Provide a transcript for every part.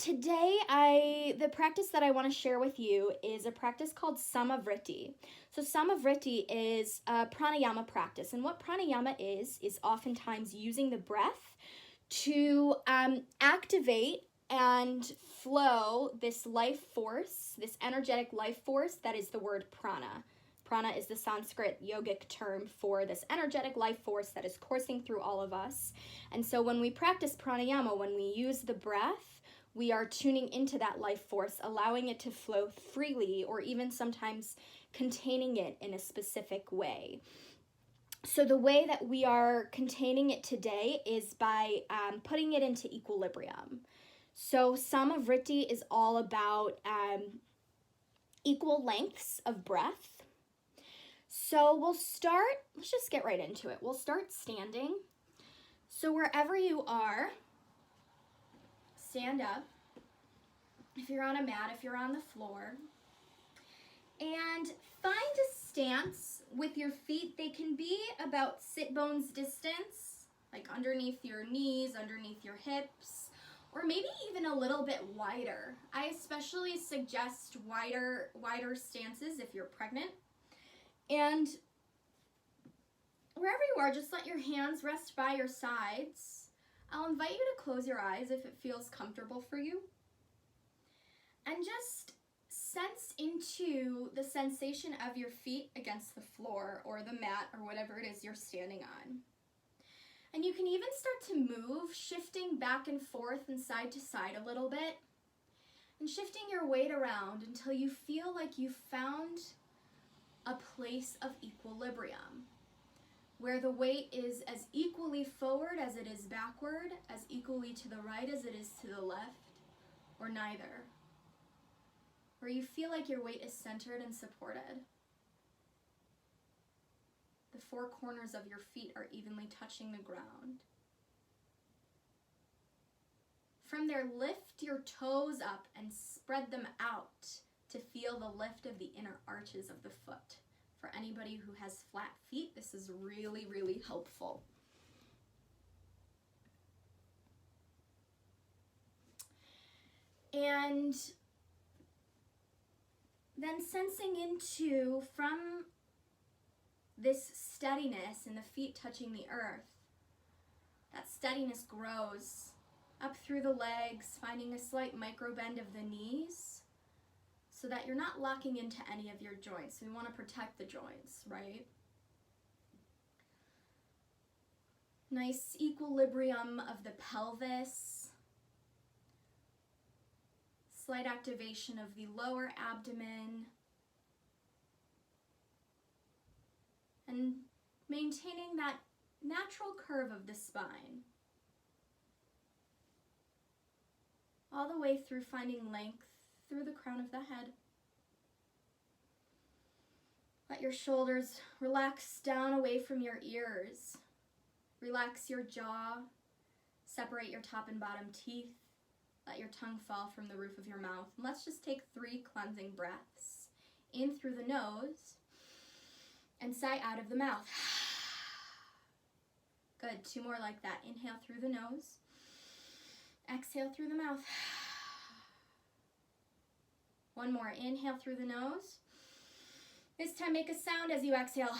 today the practice that I want to share with you is a practice called Samavriti. So Samavriti is a pranayama practice, and what pranayama is oftentimes using the breath to activate and flow this life force, this energetic life force that is the word prana. Prana is the Sanskrit yogic term for this energetic life force that is coursing through all of us. And so when we practice pranayama, when we use the breath, we are tuning into that life force, allowing it to flow freely, or even sometimes containing it in a specific way. So the way that we are containing it today is by putting it into equilibrium. So Samavriti is all about equal lengths of breath. So we'll start, let's just get right into it. We'll start standing. So wherever you are, stand up. If you're on a mat, if you're on the floor, and find a stance with your feet. They can be about sit bones distance, like underneath your knees, underneath your hips, or maybe even a little bit wider. I especially suggest wider stances if you're pregnant. And wherever you are, just let your hands rest by your sides. I'll invite you to close your eyes if it feels comfortable for you. And just sense into the sensation of your feet against the floor or the mat or whatever it is you're standing on. And you can even start to move, shifting back and forth and side to side a little bit, and shifting your weight around until you feel like you've found a place of equilibrium, where the weight is as equally forward as it is backward, as equally to the right as it is to the left, or neither. Where you feel like your weight is centered and supported. The four corners of your feet are evenly touching the ground. From there, lift your toes up and spread them out to feel the lift of the inner arches of the foot. For anybody who has flat feet, this is really, really helpful. And then sensing into, from this steadiness and the feet touching the earth, that steadiness grows up through the legs, finding a slight micro bend of the knees so that you're not locking into any of your joints. We want to protect the joints, right? Nice equilibrium of the pelvis. Slight activation of the lower abdomen, and maintaining that natural curve of the spine, all the way through, finding length through the crown of the head. Let your shoulders relax down away from your ears. Relax your jaw, separate your top and bottom teeth. Let your tongue fall from the roof of your mouth. And let's just take 3 cleansing breaths. In through the nose and sigh out of the mouth. Good, 2 more like that. Inhale through the nose. Exhale through the mouth. 1 more. Inhale through the nose. This time make a sound as you exhale.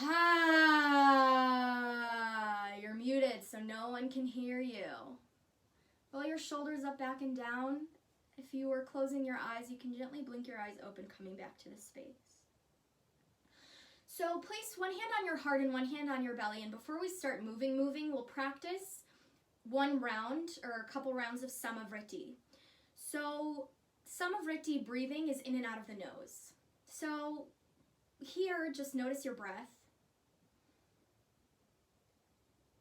You're muted, so no one can hear you. Roll your shoulders up, back, and down. If you were closing your eyes, you can gently blink your eyes open, coming back to the space. So place one hand on your heart and one hand on your belly, and before we start moving, we'll practice 1 round or a couple rounds of Samavriti. So Samavriti breathing is in and out of the nose. So here, just notice your breath.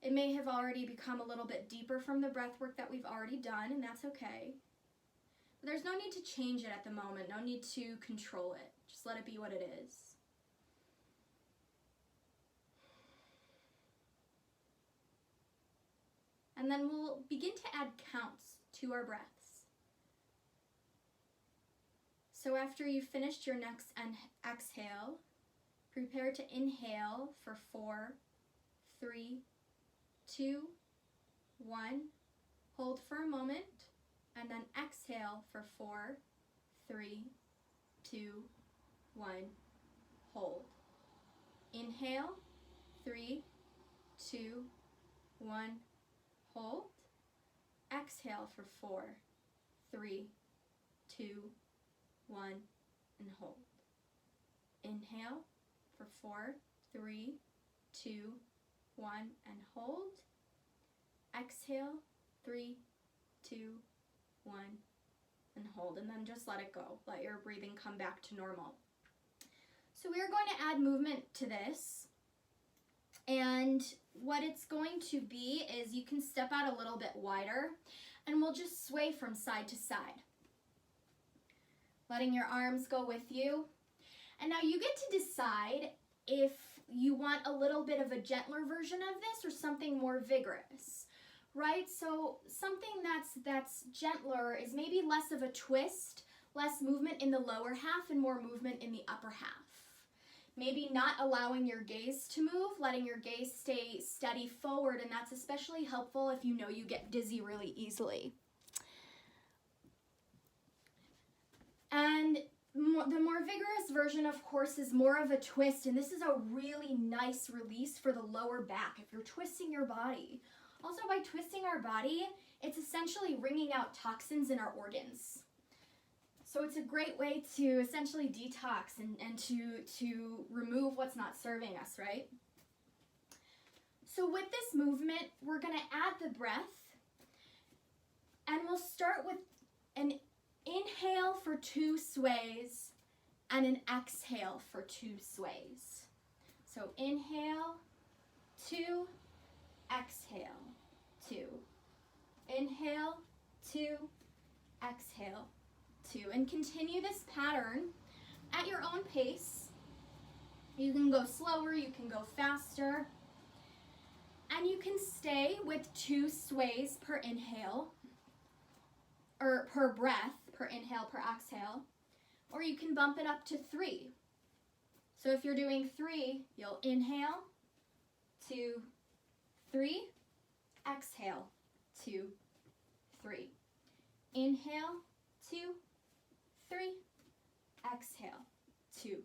It may have already become a little bit deeper from the breath work that we've already done, and that's okay. But there's no need to change it at the moment, no need to control it. Just let it be what it is. And then we'll begin to add counts to our breaths. So after you've finished your next exhale, prepare to inhale for 4, 3, 2, 1. Hold for a moment. And then exhale for 4, 3, 2, 1. Hold. Inhale, 3, 2, 1. Hold. Exhale for 4, 3, 2, 1, and hold. Inhale for 4, 3, 2, 1, and hold. Exhale, 3, 2, 1, and hold. And then just let it go. Let your breathing come back to normal. So we are going to add movement to this. And what it's going to be is you can step out a little bit wider, and we'll just sway from side to side. Letting your arms go with you. And now you get to decide if you want a little bit of a gentler version of this or something more vigorous, right? So something that's gentler is maybe less of a twist, less movement in the lower half and more movement in the upper half. Maybe not allowing your gaze to move, letting your gaze stay steady forward, and that's especially helpful if you know you get dizzy really easily. And the more vigorous version, of course, is more of a twist, and this is a really nice release for the lower back if you're twisting your body. Also, by twisting our body, it's essentially wringing out toxins in our organs. So it's a great way to essentially detox and to remove what's not serving us, right? So with this movement, we're going to add the breath, and we'll start with an inhale for 2 sways and an exhale for 2 sways. So inhale, 2, exhale, 2. Inhale, 2, exhale, 2. And continue this pattern at your own pace. You can go slower, you can go faster. And you can stay with 2 sways per inhale, or per breath, per inhale, per exhale, or you can bump it up to 3. So if you're doing 3, you'll inhale, 2, 3, exhale, 2, 3. Inhale, 2, 3, exhale, 2,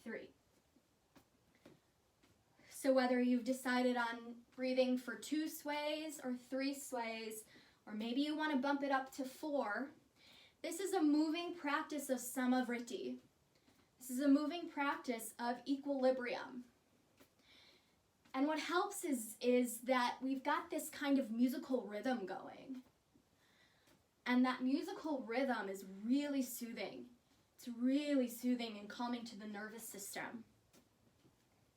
3. So whether you've decided on breathing for 2 sways or 3 sways, or maybe you want to bump it up to 4, this is a moving practice of samavriti. This is a moving practice of equilibrium. And what helps is that we've got this kind of musical rhythm going. And that musical rhythm is really soothing. It's really soothing and calming to the nervous system.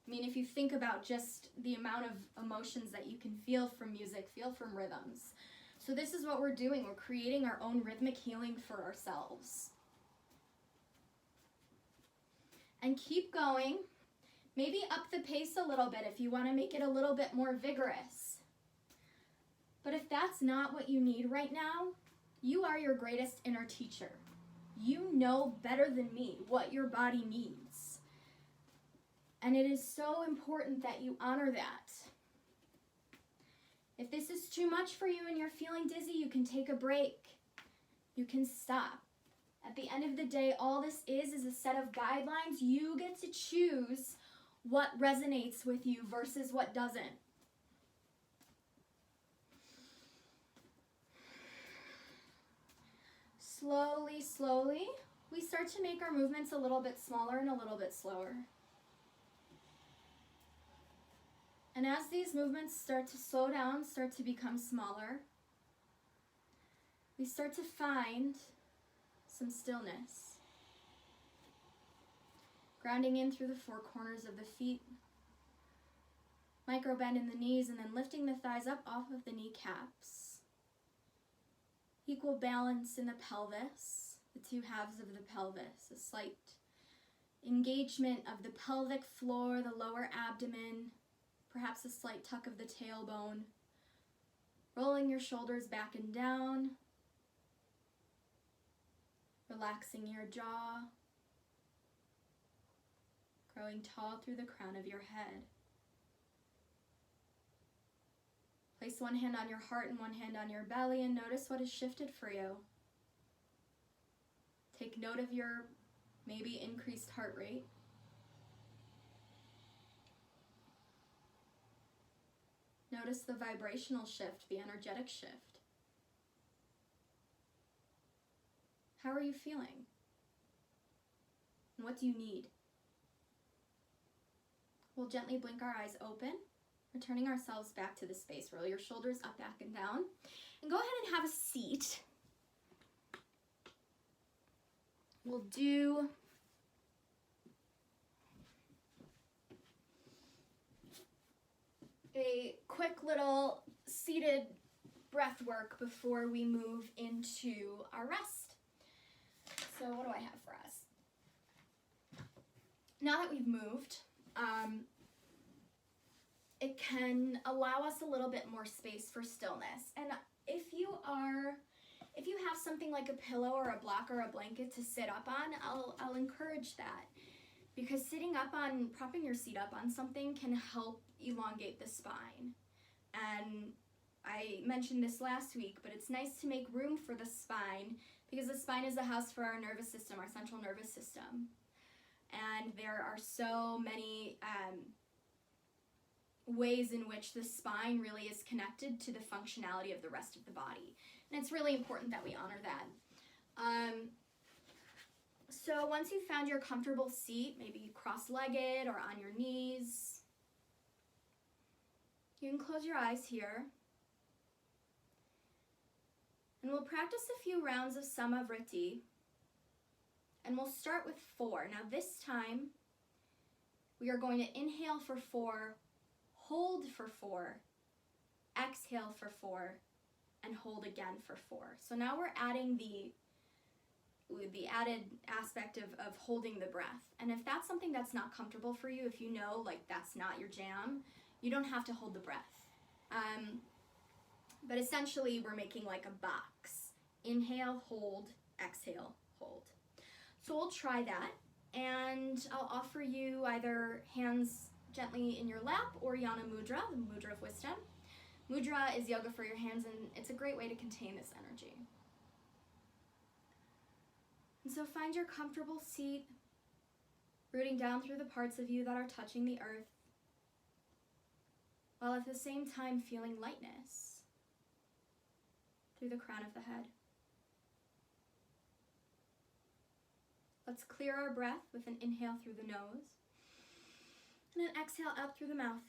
I mean, if you think about just the amount of emotions that you can feel from music, feel from rhythms. So this is what we're doing. We're creating our own rhythmic healing for ourselves. And keep going. Maybe up the pace a little bit if you want to make it a little bit more vigorous. But if that's not what you need right now, you are your greatest inner teacher. You know better than me what your body needs. And it is so important that you honor that. If this is too much for you and you're feeling dizzy, you can take a break. You can stop. At the end of the day, all this is a set of guidelines. You get to choose what resonates with you versus what doesn't. Slowly, slowly, we start to make our movements a little bit smaller and a little bit slower. And as these movements start to slow down, start to become smaller, we start to find some stillness. Grounding in through the 4 corners of the feet. Micro bend in the knees and then lifting the thighs up off of the kneecaps. Equal balance in the pelvis, the 2 halves of the pelvis. A slight engagement of the pelvic floor, the lower abdomen, perhaps a slight tuck of the tailbone. Rolling your shoulders back and down. Relaxing your jaw. Growing tall through the crown of your head. Place one hand on your heart and one hand on your belly and notice what has shifted for you. Take note of your maybe increased heart rate. Notice the vibrational shift, the energetic shift. How are you feeling? And what do you need? We'll gently blink our eyes open, returning ourselves back to the space. Roll your shoulders up, back, and down. And go ahead and have a seat. We'll do a quick little seated breath work before we move into our rest. So what do I have for us? Now that we've moved, it can allow us a little bit more space for stillness. And if you have something like a pillow or a block or a blanket to sit up on, I'll encourage that. Because propping your seat up on something can help elongate the spine. And I mentioned this last week, but it's nice to make room for the spine because the spine is the house for our nervous system, our central nervous system. And there are so many ways in which the spine really is connected to the functionality of the rest of the body. And it's really important that we honor that. So once you've found your comfortable seat, maybe cross-legged or on your knees, you can close your eyes here. And we'll practice a few rounds of Samavriti. And we'll start with 4. Now this time, we are going to inhale for 4, hold for 4, exhale for 4, and hold again for 4. So now we're adding the added aspect of holding the breath. And if that's something that's not comfortable for you, if you know like that's not your jam, you don't have to hold the breath. But essentially we're making like a box. Inhale, hold, exhale, hold. So we'll try that, and I'll offer you either hands gently in your lap or Yana Mudra, the Mudra of Wisdom. Mudra is yoga for your hands, and it's a great way to contain this energy. And so find your comfortable seat, rooting down through the parts of you that are touching the earth, while at the same time feeling lightness through the crown of the head. Let's clear our breath with an inhale through the nose and an exhale out through the mouth.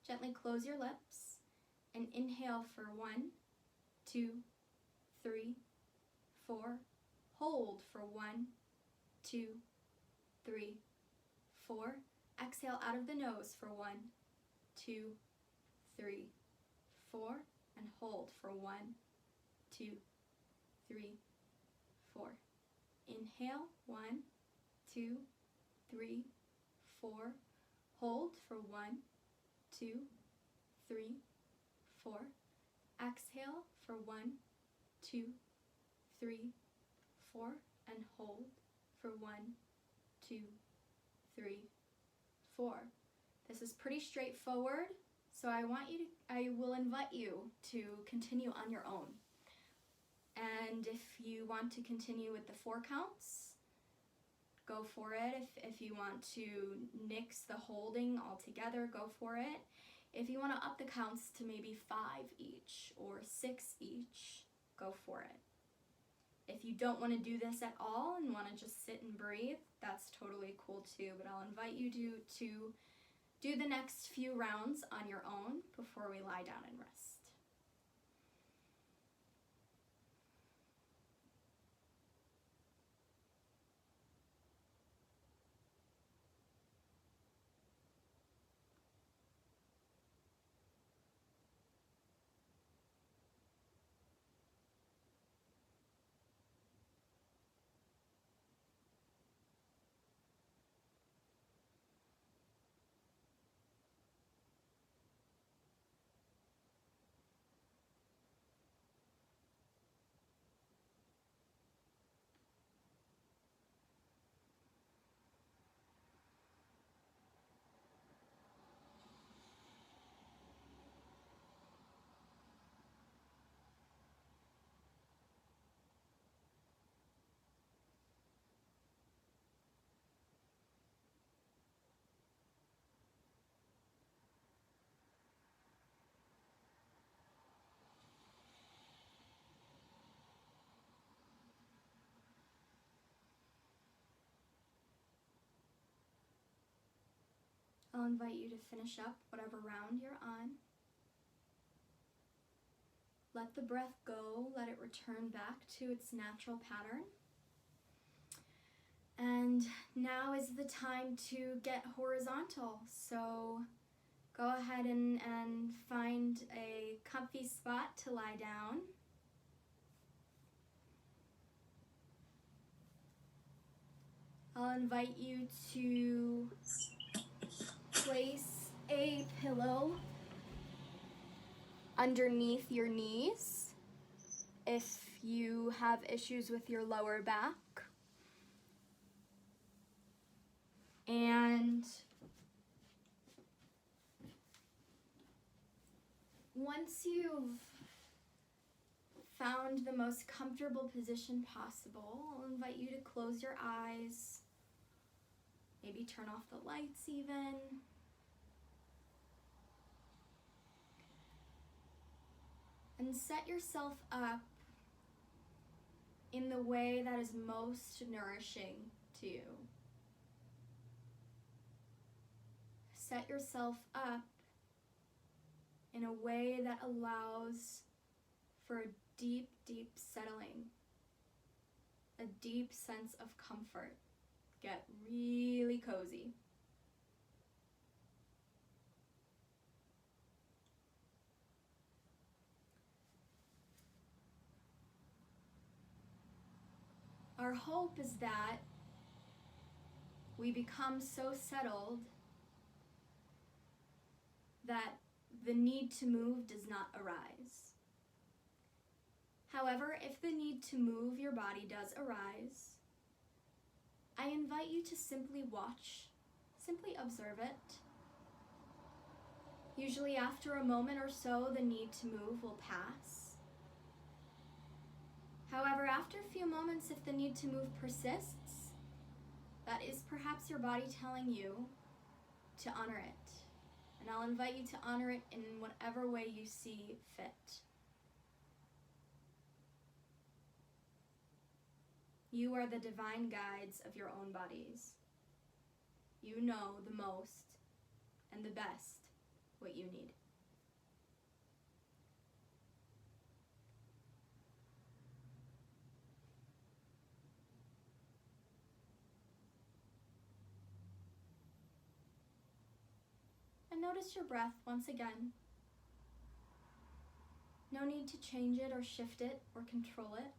Gently close your lips and inhale for 1, 2, 3, 4. Hold for 1, 2, 3, 4. Exhale out of the nose for 1, 2, 3, 4. And hold for 1, 2, 3, 4. Inhale, 1, 2, 3, 4. Hold for 1, 2, 3, 4. Exhale for 1, 2, 3, 4. And hold for 1, 2, 3, 4. This is pretty straightforward, so I will invite you to continue on your own. And if you want to continue with the 4 counts, go for it. If you want to nix the holding altogether, go for it. If you want to up the counts to maybe 5 each or 6 each, go for it. If you don't want to do this at all and want to just sit and breathe, that's totally cool too. But I'll invite you to do the next few rounds on your own before we lie down and rest. I'll invite you to finish up whatever round you're on. Let the breath go, let it return back to its natural pattern. And now is the time to get horizontal. So go ahead and find a comfy spot to lie down. I'll invite you to place a pillow underneath your knees if you have issues with your lower back. And once you've found the most comfortable position possible, I'll invite you to close your eyes, maybe turn off the lights even. And set yourself up in the way that is most nourishing to you. Set yourself up in a way that allows for a deep, deep settling, a deep sense of comfort. Get really cozy. Our hope is that we become so settled that the need to move does not arise. However, if the need to move your body does arise, I invite you to simply watch, simply observe it. Usually after a moment or so, the need to move will pass. However, after a few moments, if the need to move persists, that is perhaps your body telling you to honor it. And I'll invite you to honor it in whatever way you see fit. You are the divine guides of your own bodies. You know the most and the best what you need. And notice your breath once again. No need to change it or shift it or control it.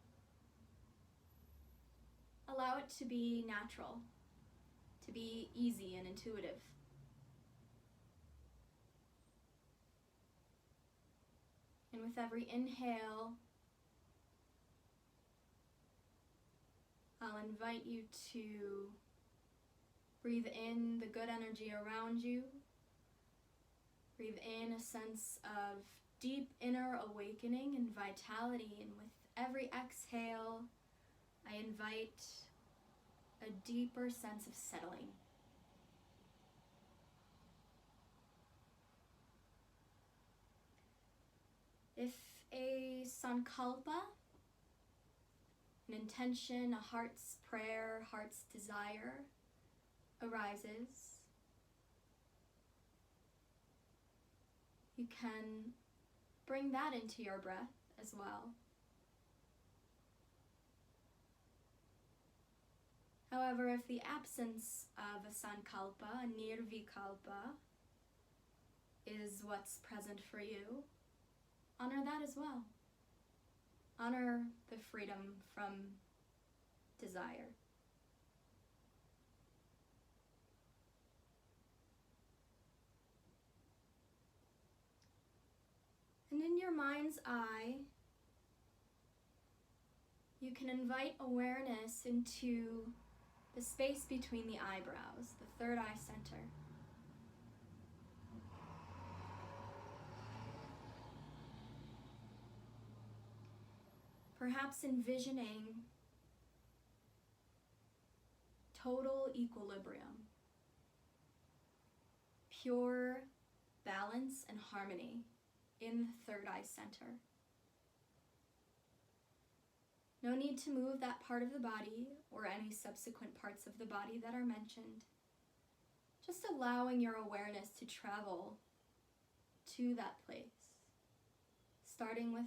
Allow it to be natural, to be easy and intuitive. And with every inhale, I'll invite you to breathe in the good energy around you. Breathe in a sense of deep inner awakening and vitality, and with every exhale, I invite a deeper sense of settling. If a sankalpa, an intention, a heart's prayer, heart's desire arises, you can bring that into your breath as well. However, if the absence of a sankalpa, a nirvikalpa, is what's present for you, honor that as well. Honor the freedom from desire. And in your mind's eye, you can invite awareness into the space between the eyebrows, the third eye center. Perhaps envisioning total equilibrium, pure balance and harmony in the third eye center. No need to move that part of the body or any subsequent parts of the body that are mentioned. just allowing your awareness to travel to that place, starting with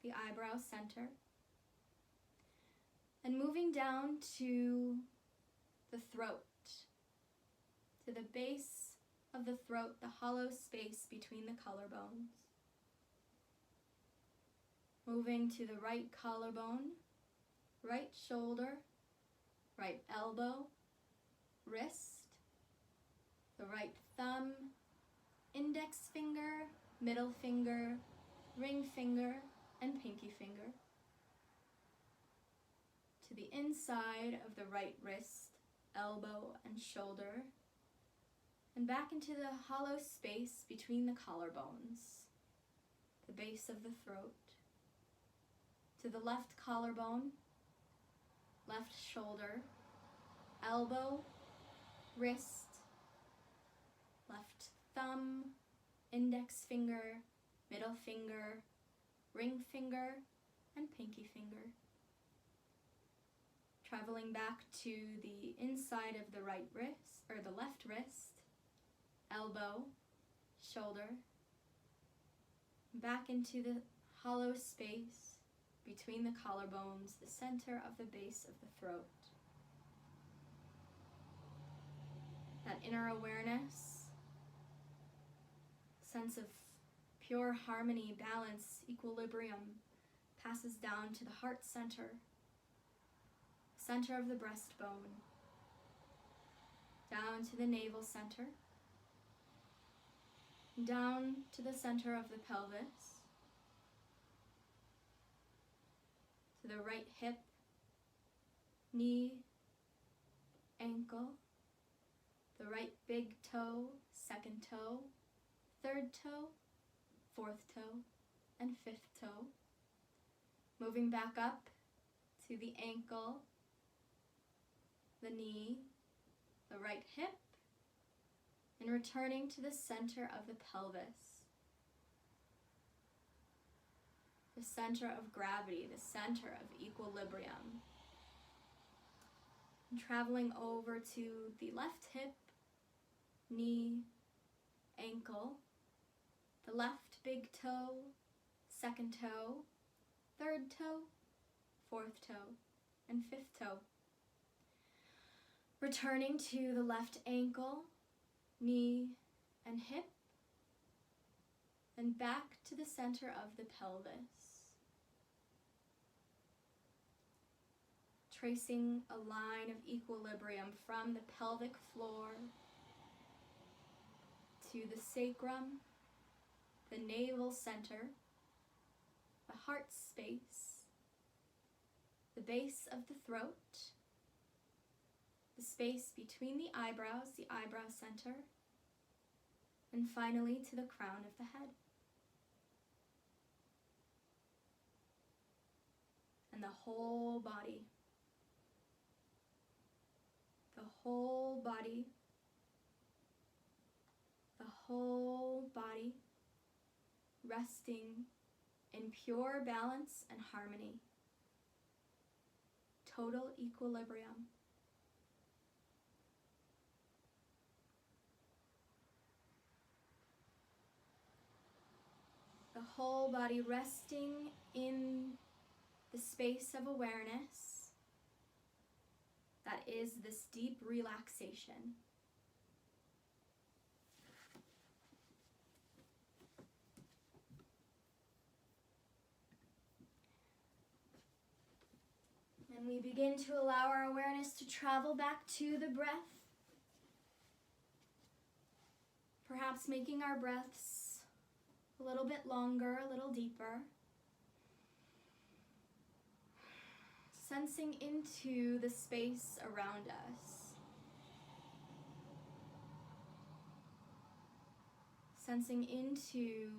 the eyebrow center and moving down to the throat, to the base of the throat, the hollow space between the collarbones. Moving to the right collarbone, right shoulder, right elbow, wrist, the right thumb, index finger, middle finger, ring finger, and pinky finger. To the inside of the right wrist, elbow, and shoulder, and back into the hollow space between the collarbones, the base of the throat. To the left collarbone, left shoulder, elbow, wrist, left thumb, index finger, middle finger, ring finger, and pinky finger. Traveling back to the inside of the right wrist, or the left wrist, elbow, shoulder, back into the hollow space between the collarbones, the center of the base of the throat. That inner awareness, sense of pure harmony, balance, equilibrium, passes down to the heart center, center of the breastbone, down to the navel center, down to the center of the pelvis, to the right hip, knee, ankle, the right big toe, second toe, third toe, fourth toe, and fifth toe. Moving back up to the ankle, the knee, the right hip, and returning to the center of the pelvis, the center of gravity, the center of equilibrium. And traveling over to the left hip, knee, ankle, the left big toe, second toe, third toe, fourth toe, and fifth toe. Returning to the left ankle, knee, and hip, and back to the center of the pelvis. Tracing a line of equilibrium from the pelvic floor to the sacrum, the navel center, the heart space, the base of the throat, the space between the eyebrows, the eyebrow center, and finally to the crown of the head. And the whole body, the whole body, the whole body, resting in pure balance and harmony, total equilibrium. The whole body resting in the space of awareness that is this deep relaxation. And we begin to allow our awareness to travel back to the breath, perhaps making our breaths a little bit longer, a little deeper. Sensing into the space around us. Sensing into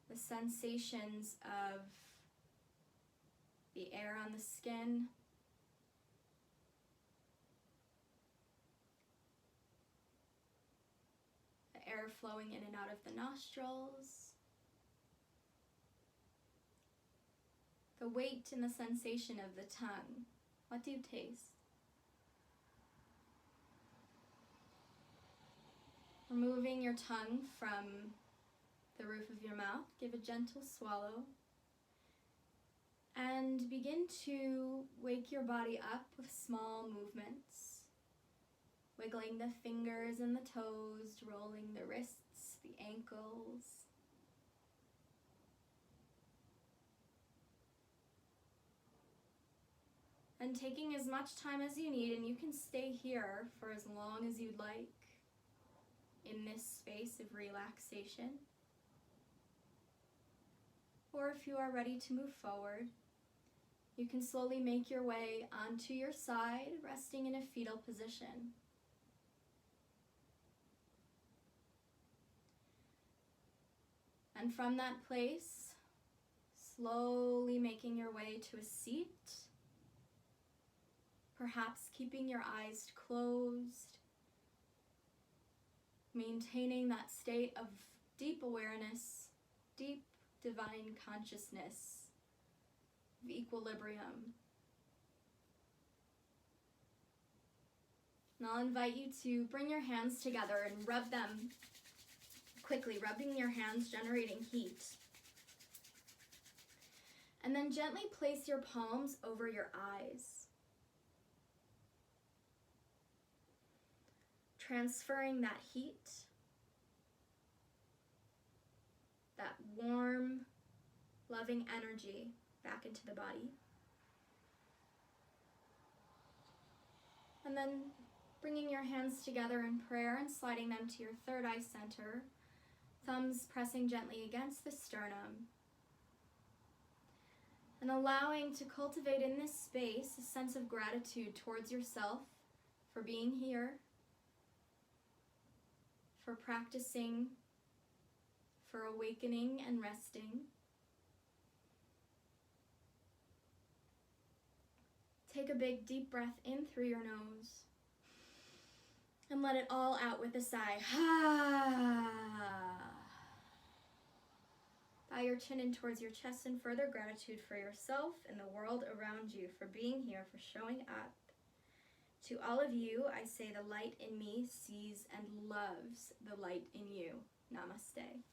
the sensations of the air on the skin, the air flowing in and out of the nostrils, the weight and the sensation of the tongue. What do you taste? Removing your tongue from the roof of your mouth, give a gentle swallow. And begin to wake your body up with small movements. Wiggling the fingers and the toes, rolling the wrists, the ankles. And taking as much time as you need, and you can stay here for as long as you'd like in this space of relaxation. Or if you are ready to move forward, you can slowly make your way onto your side, resting in a fetal position. And from that place, slowly making your way to a seat, perhaps keeping your eyes closed, maintaining that state of deep awareness, deep divine consciousness, of equilibrium. And I'll invite you to bring your hands together and rub them quickly, rubbing your hands, generating heat. And then gently place your palms over your eyes, transferring that heat, that warm, loving energy back into the body. And then bringing your hands together in prayer and sliding them to your third eye center, thumbs pressing gently against the sternum. And allowing to cultivate in this space a sense of gratitude towards yourself for being here, for practicing, for awakening and resting. Take a big deep breath in through your nose and let it all out with a sigh. Bow your chin in towards your chest in further gratitude for yourself and the world around you, for being here, for showing up. To all of you, I say the light in me sees and loves the light in you. Namaste.